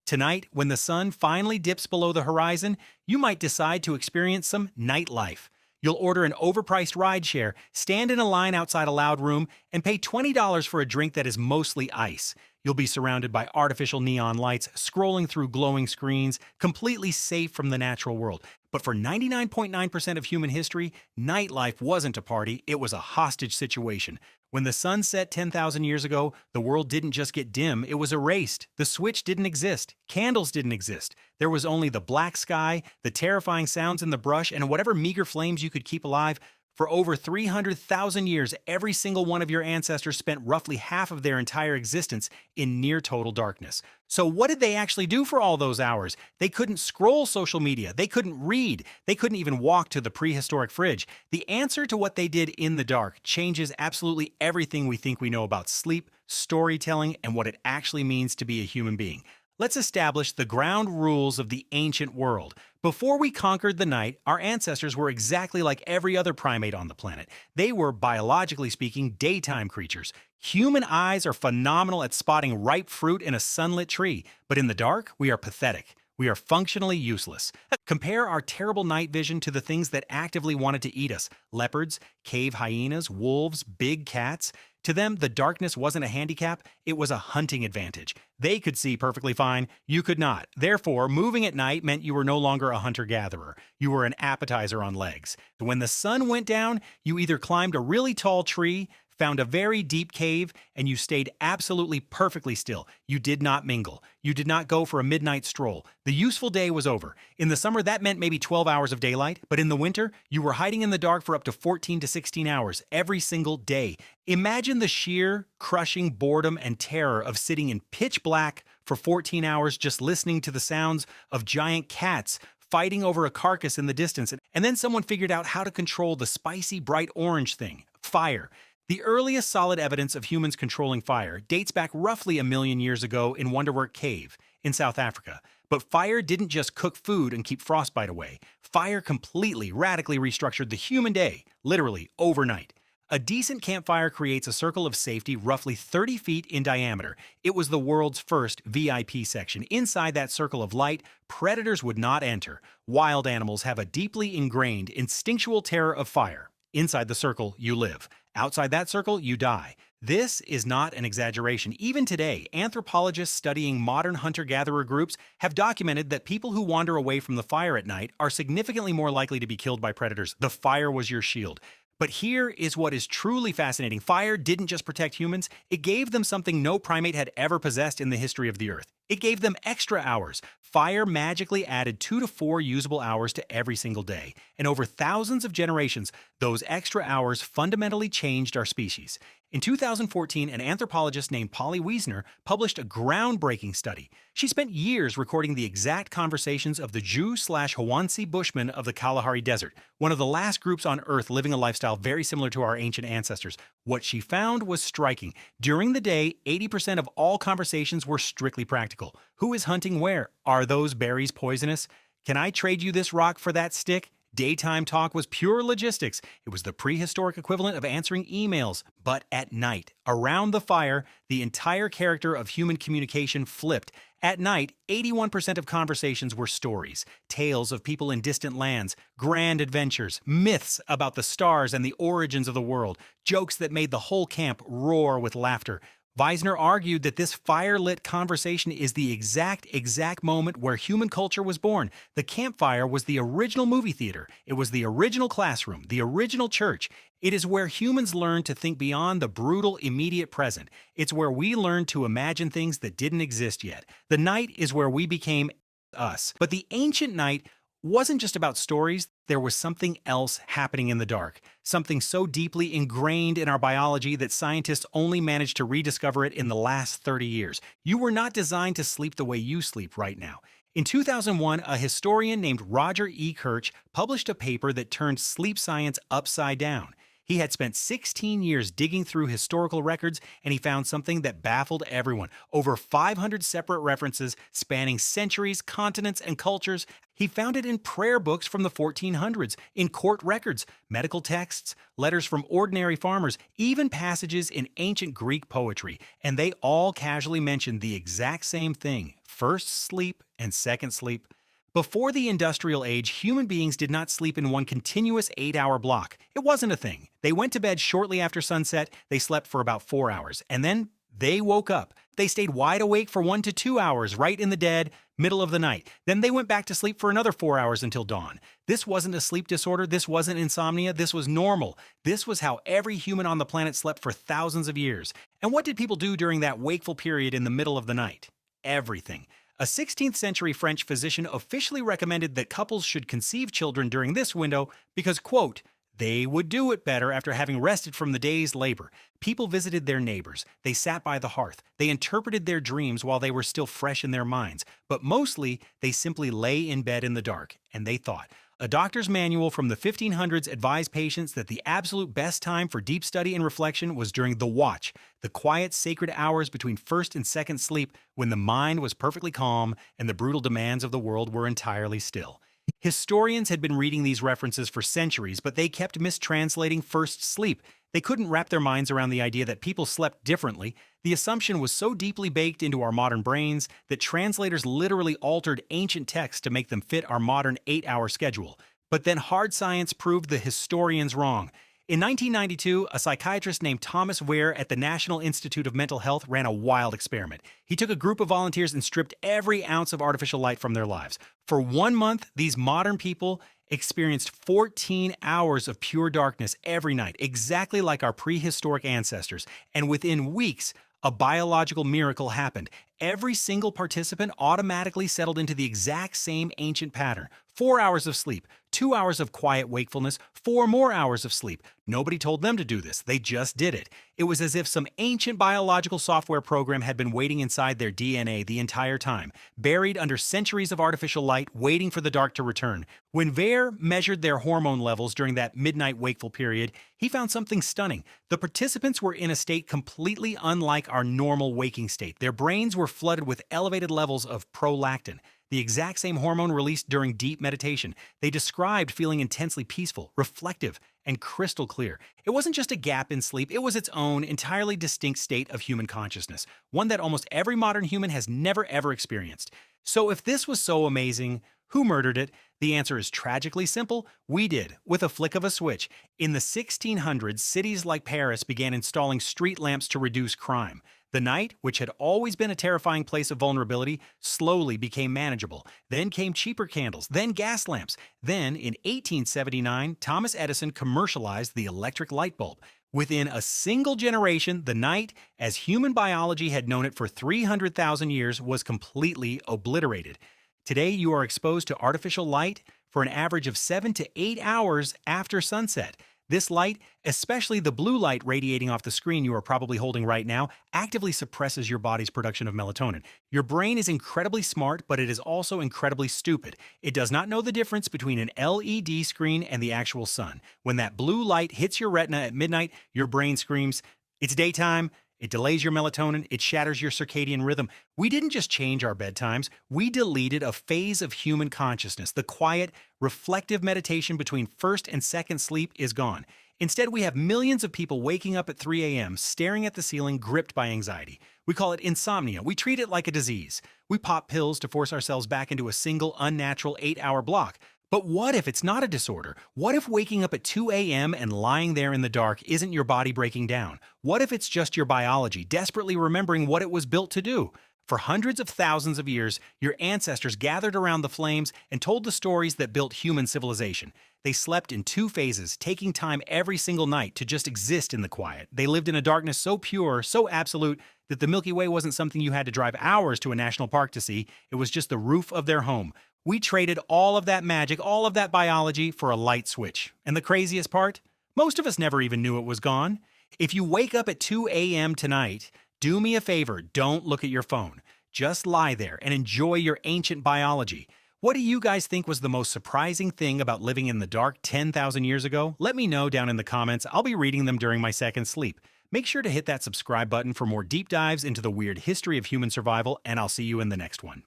Tonight, when the sun finally dips below the horizon, you might decide to experience some nightlife. You'll order an overpriced rideshare, stand in a line outside a loud room, and pay $20 for a drink that is mostly ice. You'll be surrounded by artificial neon lights, scrolling through glowing screens, completely safe from the natural world. But for 99.9% of human history, nightlife wasn't a party, it was a hostage situation. When the sun set 10,000 years ago, the world didn't just get dim, it was erased. The switch didn't exist. Candles didn't exist. There was only the black sky, the terrifying sounds in the brush, and whatever meager flames you could keep alive. For over 300,000 years, every single one of your ancestors spent roughly half of their entire existence in near total darkness. So what did they actually do for all those hours? They couldn't scroll social media, they couldn't read, they couldn't even walk to the prehistoric fridge. The answer to what they did in the dark changes absolutely everything we think we know about sleep, storytelling, and what it actually means to be a human being. Let's establish the ground rules of the ancient world. Before we conquered the night, our ancestors were exactly like every other primate on the planet. They were, biologically speaking, daytime creatures. Human eyes are phenomenal at spotting ripe fruit in a sunlit tree, but in the dark, we are pathetic. We are functionally useless. Compare our terrible night vision to the things that actively wanted to eat us: leopards, cave hyenas, wolves, big cats. To them, the darkness wasn't a handicap, it was a hunting advantage. They could see perfectly fine, you could not. Therefore, moving at night meant you were no longer a hunter-gatherer. You were an appetizer on legs. When the sun went down, you either climbed a really tall tree, found a very deep cave, and you stayed absolutely perfectly still. You did not mingle. You did not go for a midnight stroll. The useful day was over. In the summer, that meant maybe 12 hours of daylight, but in the winter, you were hiding in the dark for up to 14 to 16 hours every single day. Imagine the sheer, crushing boredom and terror of sitting in pitch black for 14 hours just listening to the sounds of giant cats fighting over a carcass in the distance, and then someone figured out how to control the spicy bright orange thing, fire. The earliest solid evidence of humans controlling fire dates back roughly 1 million years ago in Wonderwork Cave in South Africa. But fire didn't just cook food and keep frostbite away. Fire completely, radically restructured the human day, literally overnight. A decent campfire creates a circle of safety roughly 30 feet in diameter. It was the world's first VIP section. Inside that circle of light, predators would not enter. Wild animals have a deeply ingrained, instinctual terror of fire. Inside the circle, you live. Outside that circle, you die. This is not an exaggeration. Even today, anthropologists studying modern hunter-gatherer groups have documented that people who wander away from the fire at night are significantly more likely to be killed by predators. The fire was your shield. But here is what is truly fascinating. Fire didn't just protect humans, it gave them something no primate had ever possessed in the history of the Earth. It gave them extra hours. Fire magically added 2 to 4 usable hours to every single day. And over thousands of generations, those extra hours fundamentally changed our species. In 2014, an anthropologist named Polly Wiesner published a groundbreaking study. She spent years recording the exact conversations of the Jew/Hawansi Bushmen of the Kalahari Desert, one of the last groups on Earth living a lifestyle very similar to our ancient ancestors. What she found was striking. During the day, 80% of all conversations were strictly practical. Who is hunting where? Are those berries poisonous? Can I trade you this rock for that stick? Daytime talk was pure logistics. It was the prehistoric equivalent of answering emails. But at night, around the fire, the entire character of human communication flipped. At night, 81% of conversations were stories, tales of people in distant lands, grand adventures, myths about the stars and the origins of the world, jokes that made the whole camp roar with laughter. Wiesner argued that this fire-lit conversation is the exact moment where human culture was born. The campfire was the original movie theater. It was the original classroom, the original church. It is where humans learned to think beyond the brutal, immediate present. It's where we learned to imagine things that didn't exist yet. The night is where we became us. But the ancient night wasn't just about stories. There was something else happening in the dark, something so deeply ingrained in our biology that scientists only managed to rediscover it in the last 30 years. You were not designed to sleep the way you sleep right now. In 2001, a historian named Roger E. Kirch published a paper that turned sleep science upside down. He had spent 16 years digging through historical records, and he found something that baffled everyone. Over 500 separate references spanning centuries, continents, and cultures. He found it in prayer books from the 1400s, in court records, medical texts, letters from ordinary farmers, even passages in ancient Greek poetry. And they all casually mentioned the exact same thing: first sleep and second sleep. Before the industrial age, human beings did not sleep in one continuous 8-hour block. It wasn't a thing. They went to bed shortly after sunset, they slept for about 4 hours, and then they woke up. They stayed wide awake for 1 to 2 hours right in the dead middle of the night. Then they went back to sleep for another 4 hours until dawn. This wasn't a sleep disorder. This wasn't insomnia. This was normal. This was how every human on the planet slept for thousands of years. And what did people do during that wakeful period in the middle of the night? Everything. A 16th century French physician officially recommended that couples should conceive children during this window because, quote, they would do it better after having rested from the day's labor. People visited their neighbors. They sat by the hearth. They interpreted their dreams while they were still fresh in their minds. But mostly, they simply lay in bed in the dark, and they thought. A doctor's manual from the 1500s advised patients that the absolute best time for deep study and reflection was during the watch, the quiet, sacred hours between first and second sleep when the mind was perfectly calm and the brutal demands of the world were entirely still. Historians had been reading these references for centuries, but they kept mistranslating first sleep. They couldn't wrap their minds around the idea that people slept differently. The assumption was so deeply baked into our modern brains that translators literally altered ancient texts to make them fit our modern 8-hour schedule. But then hard science proved the historians wrong. In 1992, a psychiatrist named Thomas Ware at the National Institute of Mental Health ran a wild experiment. He took a group of volunteers and stripped every ounce of artificial light from their lives. For 1 month, these modern people experienced 14 hours of pure darkness every night, exactly like our prehistoric ancestors. And within weeks, a biological miracle happened. Every single participant automatically settled into the exact same ancient pattern. 4 hours of sleep, 2 hours of quiet wakefulness, 4 more hours of sleep. Nobody told them to do this. They just did it. It was as if some ancient biological software program had been waiting inside their DNA the entire time, buried under centuries of artificial light, waiting for the dark to return. When Ware measured their hormone levels during that midnight wakeful period, he found something stunning. The participants were in a state completely unlike our normal waking state. Their brains were flooded with elevated levels of prolactin, the exact same hormone released during deep meditation. They described feeling intensely peaceful, reflective, and crystal clear. It wasn't just a gap in sleep, it was its own, entirely distinct state of human consciousness, one that almost every modern human has never ever experienced. So if this was so amazing, who murdered it? The answer is tragically simple. We did, with a flick of a switch. In the 1600s, cities like Paris began installing street lamps to reduce crime. The night, which had always been a terrifying place of vulnerability, slowly became manageable. Then came cheaper candles, then gas lamps. Then, in 1879, Thomas Edison commercialized the electric light bulb. Within a single generation, the night, as human biology had known it for 300,000 years, was completely obliterated. Today, you are exposed to artificial light for an average of 7 to 8 hours after sunset. This light, especially the blue light radiating off the screen you are probably holding right now, actively suppresses your body's production of melatonin. Your brain is incredibly smart, but it is also incredibly stupid. It does not know the difference between an LED screen and the actual sun. When that blue light hits your retina at midnight, your brain screams, "It's daytime." It delays your melatonin, it shatters your circadian rhythm. We didn't just change our bedtimes, we deleted a phase of human consciousness. The quiet, reflective meditation between first and second sleep is gone. Instead, we have millions of people waking up at 3 a.m., staring at the ceiling, gripped by anxiety. We call it insomnia. We treat it like a disease. We pop pills to force ourselves back into a single, unnatural 8-hour block. But what if it's not a disorder? What if waking up at 2 a.m. and lying there in the dark isn't your body breaking down? What if it's just your biology desperately remembering what it was built to do? For hundreds of thousands of years, your ancestors gathered around the flames and told the stories that built human civilization. They slept in 2 phases, taking time every single night to just exist in the quiet. They lived in a darkness so pure, so absolute, that the Milky Way wasn't something you had to drive hours to a national park to see. It was just the roof of their home. We traded all of that magic, all of that biology for a light switch. And the craziest part? Most of us never even knew it was gone. If you wake up at 2 a.m. tonight, do me a favor, don't look at your phone. Just lie there and enjoy your ancient biology. What do you guys think was the most surprising thing about living in the dark 10,000 years ago? Let me know down in the comments. I'll be reading them during my second sleep. Make sure to hit that subscribe button for more deep dives into the weird history of human survival, and I'll see you in the next one.